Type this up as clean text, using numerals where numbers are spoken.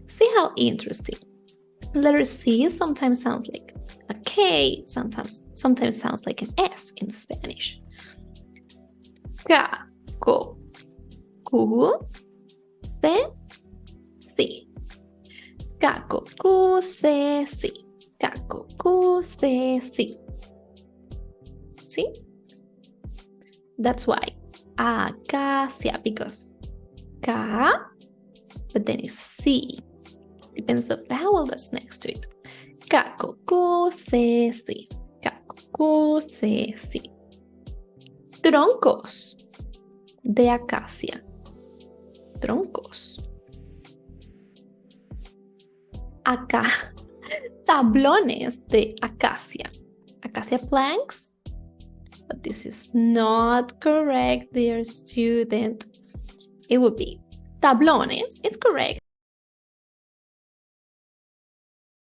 See how interesting. Letter C sometimes sounds like a K, sometimes sounds like an S in Spanish. Ca, co, cu, se, si. Caco, cu, se, si. Caco, cu, se, si. See? That's why acacia, because ca, but then it's si. Depends on the vowel that's next to it. Caco, cu, se, si. Caco, cu, se, si. Troncos de acacia. Troncos. Acá, tablones de acacia. Acacia planks. But this is not correct, dear student. It would be tablones. It's correct.